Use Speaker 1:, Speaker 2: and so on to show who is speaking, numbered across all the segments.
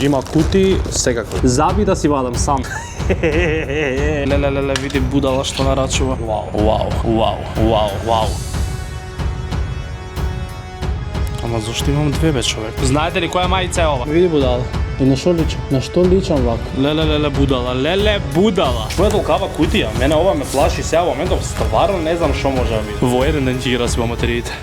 Speaker 1: Има кути, секако. Заби да си вадам сам. Леле, види будала што нарачува. Вау. Ама зашто имам две бе, човек? Знаете ли која мајца е ова? Види будала. И на што личам? На што личам вако? Леле будала. Што е толкава кутија? Мене ова ме плаши сега во моментов, стварно не знам што може да биде. Во еден ден ќе ги расипам материите.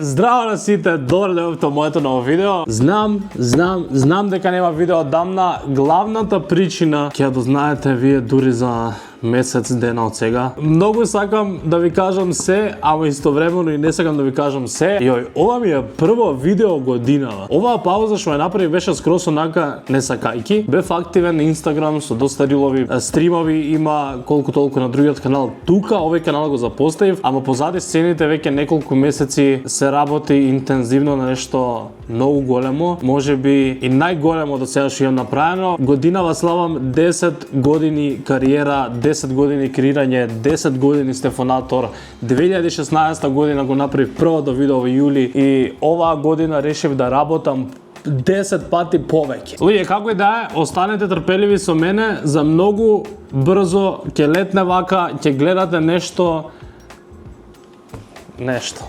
Speaker 1: Здраво на сите, добре дојавте во моето ново видео. Знам дека нема видео одамна. Главната причина ќе ја дознаете вие дури за месец дена од сега. Многу сакам да ви кажам се, ама истовремено и не сакам да ви кажам се. Јој, ова ми е прво видео годинава. Оваа пауза што ја направи беше скрос онака не сакајки. Бев активен на Инстаграм со доста рилови, стримови има колку толку на другиот канал. Тука овој канал го запоставив, ама позади сцените веќе неколку месеци се работи интензивно на нешто многу големо, можеби и најголемо до сега што имам направено. Годинава славам 10 години кариера, 10 години креирање, 10 години Стефонатор. 2016 година го направив првото видео во јули и оваа година решив да работам 10 пати повеќе. Луѓе, како и да е, останете трпеливи со мене, за многу брзо ќе летне вака, ќе гледате нешто.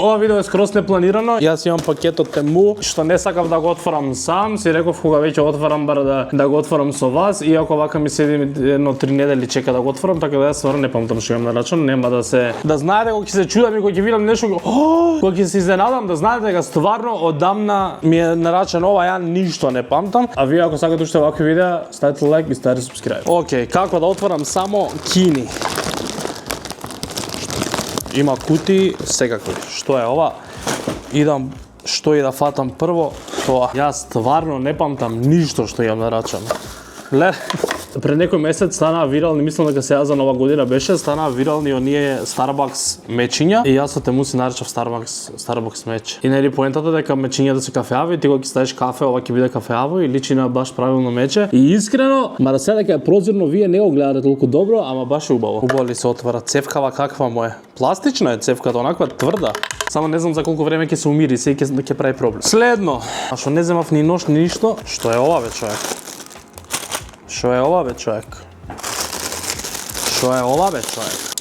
Speaker 1: Ова видео е скрос непланирано. Јас имам пакет од Тему, што не сакав да го отворам сам. Си реков кога веќе отворам бар да го отворам со вас, иако вака ми седи едно 3 недели чека да го отворам, така да јас стварно не памтам што имам нарачано, нема да се знаете кога ќе се чудам и кога ќе видам нешто, кога ќе се изненадам, да знаете дека стварно одамна ми е нарачено ова, ја ништо не памтам. А вие ако сакате уште вакви видеа, ставете лайк и ставете субскрајб. Океј, како да отворам само Кини. Има кути, секакви. Што е ова? Идам, што и да фатам прво, тоа. Јас стварно не памтам ништо што имам нарачано. Пред некој месец станаа вирални, мислам дека сега за нова година беше, станаа вирални оние Starbucks мечиња и јас со Тему си наречав Starbucks меч. И нели поентата дека мечињата се кафеави, ти кога ќе ставиш кафе, ова ќе биде кафеаво и личи на баш правилно мече. И искрено, мада сега дека е прозирно, вие не го гледате толку добро, ама баш е убаво. Убаво ли се отвара цевкава, каква му е? Пластична е цевката, онаква тврда. Само не знам за колку време ќе се умири, се ќе прави проблем. Следно, а што не земав ни нож ни ништо, што е ова бе, човек? Што е ова бе, човек?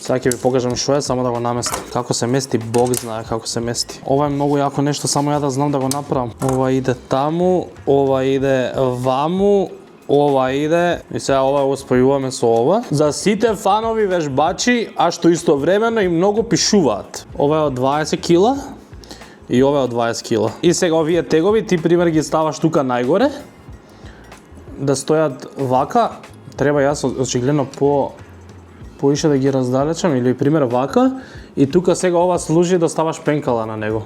Speaker 1: Сега ќе ви покажам што е, само да го наместам. Како се мести, Бог знае како се мести. Ова е многу јако нешто, само ја да знам да го направам. Ова иде таму, ова иде ваму, ова иде и сега ова го спојуваме со ова. За сите фанови вежбачи, а што истовремено и многу пишуваат. Ова е од 20 кила и ова е од 20 кила. И сега овие тегови ти пример ги ставаш тука најгоре. Да стојат вака, треба јас очигледно поише да ги раздалечам или пример вака и тука сега ова служи да ставаш пенкала на него.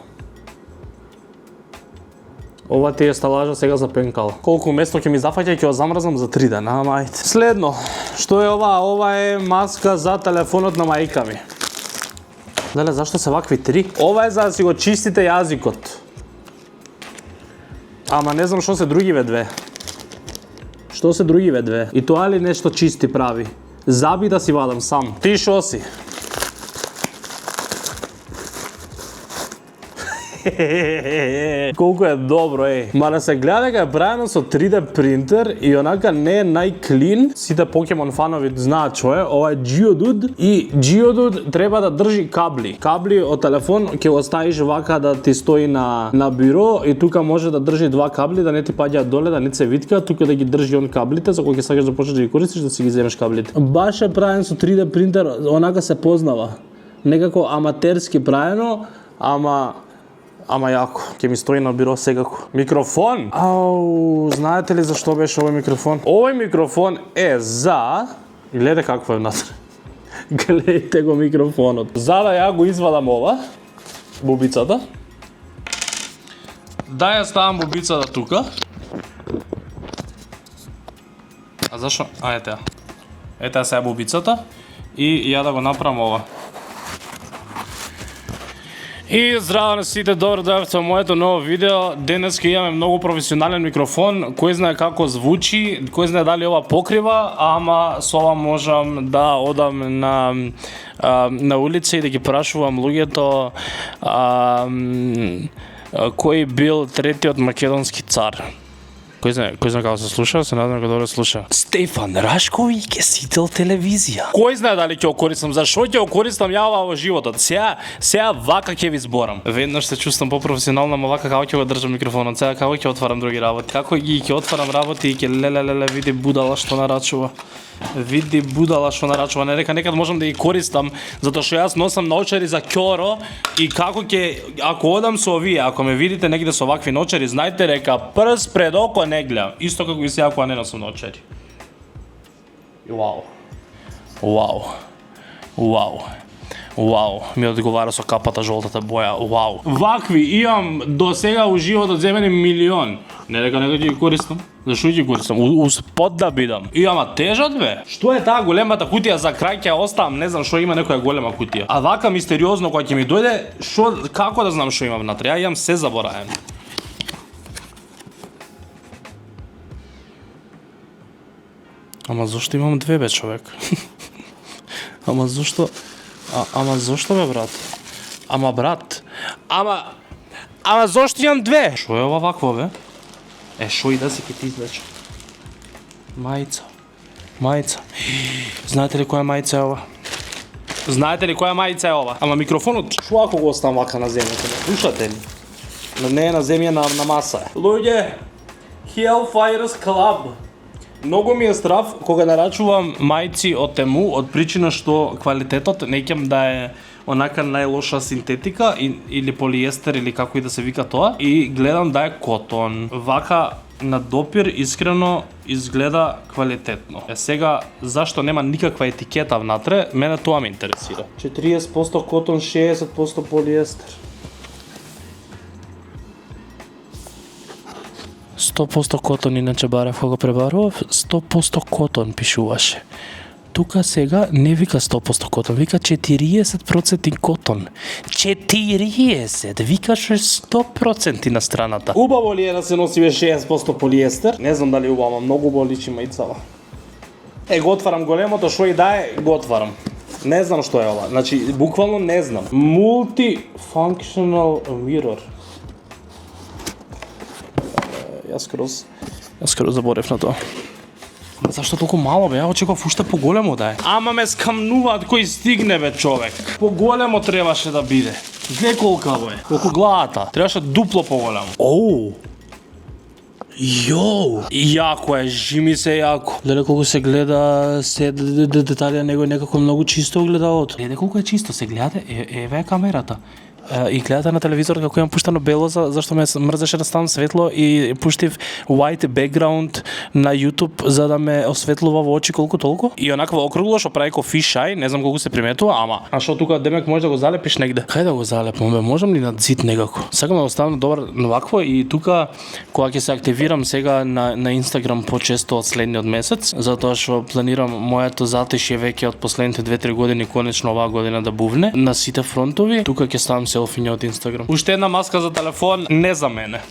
Speaker 1: Ова ти е сталажа сега за пенкала. Колку место ќе ми зафаќа ќе го замрзнам за 3 дена, ама ајде. Следно, што е ова? Ова е маска за телефонот на мајка ми. Леле, зашто се вакви 3? Ова е за да си го чистите јазикот. Ама не знам што се другиве две. И тоа ли нешто чисти прави? Заби да си вадам сам. Ти шо си? Колку е добро, Мара се гледа дека е правено со 3D принтер и онака не е најклин. Сите Покемон фанови знаат што е. Ова е Geodude и Geodude треба да држи кабли. Кабли од телефон ќе го ставиш вака да ти стои на биро и тука може да држи 2 кабли, да не ти паѓаат доле, да не се витка, тука да ги држи он каблите, за кога ќе сакаш да почнеш да ги користиш, да си ги земеш каблите. Баш е правен со 3D принтер, онака се познава. Некако аматерски правено, ама јако, ќе ми стои на биро секако. Микрофон! Ау, знаете ли зашто беше овој микрофон? Овој микрофон е за... Гледајте какво е внатре. Гледајте го микрофонот. За да ја го извадам ова, бубицата. Да ја ставам бубицата тука. А зашо? Ете ја. Ете ја сега бубицата. И ја да го направам ова. И здраво на сите, добро дојавте во моето ново видео. Денеска имаме многу професионален микрофон, кој знае како звучи, кој знае дали ова покрива, ама со ова можам да одам на улица и да ги прашувам луѓето кој бил третиот македонски цар. Кој знае како се слуша, се надевам дека добро слуша. Стефан Рашковиќ ќе сител телевизија. Кој знае дали ќе го користам, зашо ќе го користам ја ова во животот? Сега вака ќе ви зборам. Веднаш се чувствам попрофесионално, ама вака како ќе го држам микрофонот, сега како ќе отварам други работи. Како ги ќе отварам работи и ќе лелелеле види будала што нарачува. Види будала што нарачува, не река некад можам да ги користам, затоа што јас носам наочари за ќоро и како ќе, ако одам со овие, ако ме видите негде со вакви наочари, знајте дека прс пред око не гледам, исто како и сега кога не носам наочари. Вау, ми одговара со капата жолтата боја, вау. Вакви имам до сега у животот земени милион. Не дека некој ќе ги користам. Зашо ќе користам? Успод да бидам. И ама тежат бе. Што е таа големата кутија за крај ќе оставам, не знам што има некоја голема кутија. А вака мистериозно кога ќе ми дојде, како да знам што имам внатре? Ја имам се заборавено. Ама зошто имам две бе, човек? Ама зошто бе, брат? Ама зошто имам две? Шо е ова вакво бе? Шо и да се ке ти извлече? Мајца. Знаете ли која мајца е ова? Ама микрофонот, шо ако го оставам вака на земјата? Слушате ли? Не е на земја, на маса. Луѓе, Hellfires Club. Многу ми е страв кога нарачувам мајци од Тему, од причина што квалитетот неќам да е онака најлоша синтетика или полиестер или како и да се вика тоа, и гледам да е котон. Вака на допир искрено изгледа квалитетно. Сега зашто нема никаква етикета внатре, мене тоа ме интересира. 40% котон, 60% полиестер. 100% котон, иначе барав кога пребарував, 100% котон пишуваше. Тука сега не вика 100% котон, вика 40% котон. 40! Викаше 100% на страната. Убаво ли е да се носи 60% полиестер? Не знам дали убаво, ама многу убаво личи мајцава. Го отварам големото, шо и да е, го отварам. Не знам што е ова, значи буквално не знам. Multifunctional mirror. Јас скроз заборев на тоа. Зашто толку мало бе? Ја очекував уште поголемо да е. Ама ме скамнуваат кој стигне бе, човек. Поголемо требаше да биде. Глеј колкаво е. Колку главата. Требаше дупло поголемо. Јако е, жими се јако. Гледа колку се гледа, се детали на него е некако многу чисто огледалото. Гледа колку е чисто, се гледате, еве е камерата. И гледате на телевизор како имам пуштано бело, зашто ме мрзеше да ставам светло и пуштив white background на YouTube за да ме осветлува во очи колку толку. И онакво округло што прави ко фишај, не знам колку се приметува, ама а што тука демек може да го залепиш негде? Кај да го залепам бе? Можам ли на зид некако? Сакам да оставам добар вакво и тука кога ќе се активирам сега на Instagram почесто од следниот месец, затоа што планирам моето затишје веќе од последните 2-3 години конечно оваа година да бувне на сите фронтови. Тука ќе ставам селфиња од Инстаграм. Уште една маска за телефон, не за мене.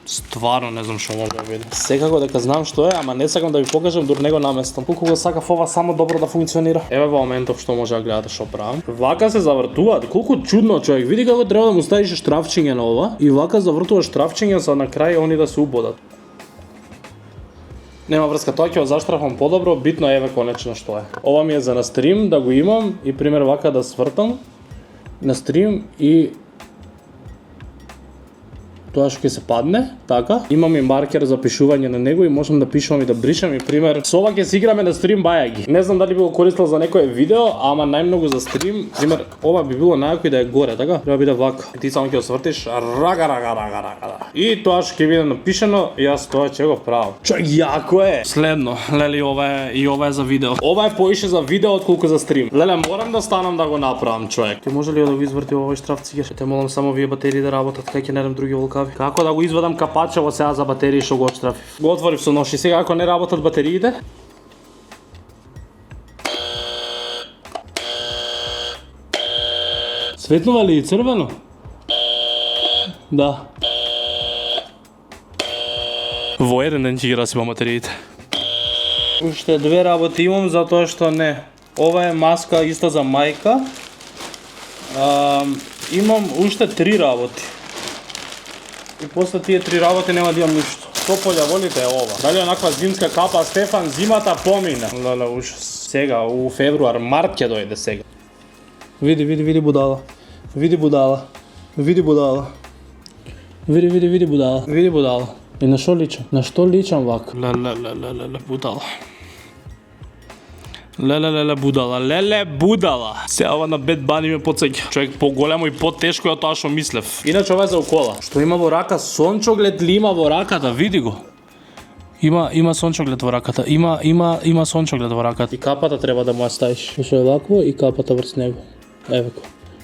Speaker 1: Стварно не знам што може да биде. Секако дека знам што е, ама не сакам да ви покажам, дур него наместам. Колку го сакав ова само добро да функционира. Еве во моментов што може да гледате што правам. Вака се завртуваат. Колку чудно, човек. Види како треба да му ставиш штрафчиња на ова и вака завртуваш штрафчиња за на крај они да се убодат. Нема врска, тоа ќе го заштрафам подобро, битно еве конечно што е. Ова ми е за на стрим, да го имам и пример вака да свртам на стрим и тоа што ќе се падне, така. Имам и маркер за пишување на него и можам да пишувам и да бришам и пример. Со ова ќе се играме на стрим бајаги. Не знам дали би го користел за некое видео, ама најмногу за стрим. Пример, ова би било најако и да е горе, така? Треба биде вака. И ти само ќе го свртиш, рага. И тоа што ќе биде напишано, јас тоа ќе го правам. Човек, јако е. Следно, леле, ова е за видео. Ова е поише за видео отколку за стрим. Леле, морам да станам да го направам, човек. Ти може ли да го изврти овој штраф цигер? Те молам само овие батерии да работат, кај ќе најдам други волкави. Како да го извадам капачево сега за батерии што го отштрафив? Го отворив со нож и сега ако не работат батериите, Светнува ли и црвено? Да. Во еден ден ќе ги расипам материите. Уште две работи имам затоа што не. Ова е маска иста за мајка. Имам уште 3 работи. И после тие 3 работи нема да имам ништо. Што полја волите е ова? Дали онаква зимска капа, Стефан, зимата помина. Леле, уж сега, у февруар, март ќе дојде сега. Види будала. Види будала. Види будала. Види будала. Види будала. И на што личам? На што личам вака? Леле, будала. Леле, будала. Сега ова на Бед Бани ме потсеќа. Човек поголемо и потешко од тоа што мислев. Иначе ова е за укола. Што има во рака? Сончоглед ли има во раката? Види го. Има сончоглед во раката. Има сончоглед во раката. И капата треба да му ја ставиш. Што е вакво и капата врз него. Еве го.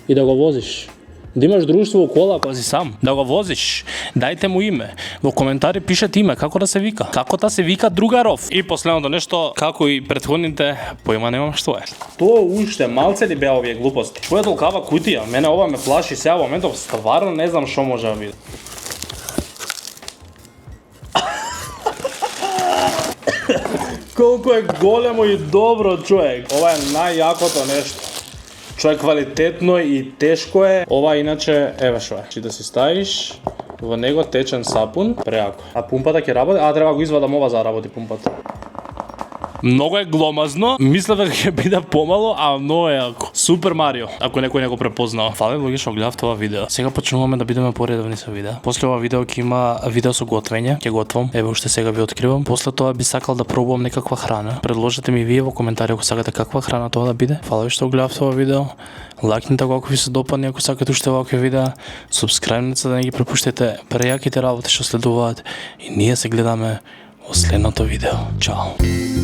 Speaker 1: И да го возиш. Да имаш друштво кола, ако си сам, да го возиш, дајте му име. Во коментари пишете име, како да се вика. Како да се вика другаров. И последното нешто, како и претходните, поима немам што е. Тоа уште малце ли беа овие глупости? Што е толкава кутија? Мене ова ме плаши сега во моментов, стварно не знам што може да биде. Колку е големо и добро, човек. Ова е најјакото нешто. Што е квалитетно и тешко е. Ова иначе, еве што е. Чи да си ставиш во него течен сапун, преако. А пумпата ќе работи? Треба го извадам ова за работи пумпата. Многу е гломазно, мислев дека ќе биде помало, а многу е јако. Супер Марио, ако некој не го препознава. Фале луѓе што гледав тоа видео. Сега почнуваме да бидеме поредовни со видео. После ова видео ќе има видео со готвење, ќе готвам. Еве уште сега ви откривам. После тоа би сакал да пробувам некаква храна. Предложете ми вие во коментари ако сакате каква храна тоа да биде. Фала ви што гледавте ова видео. Лајкнете го ако ви се допадне, ако сакате уште вакви видеа. Субскрајбнете да не ги пропуштите прејаките работи што следуваат и ние се гледаме во следното видео. Чао.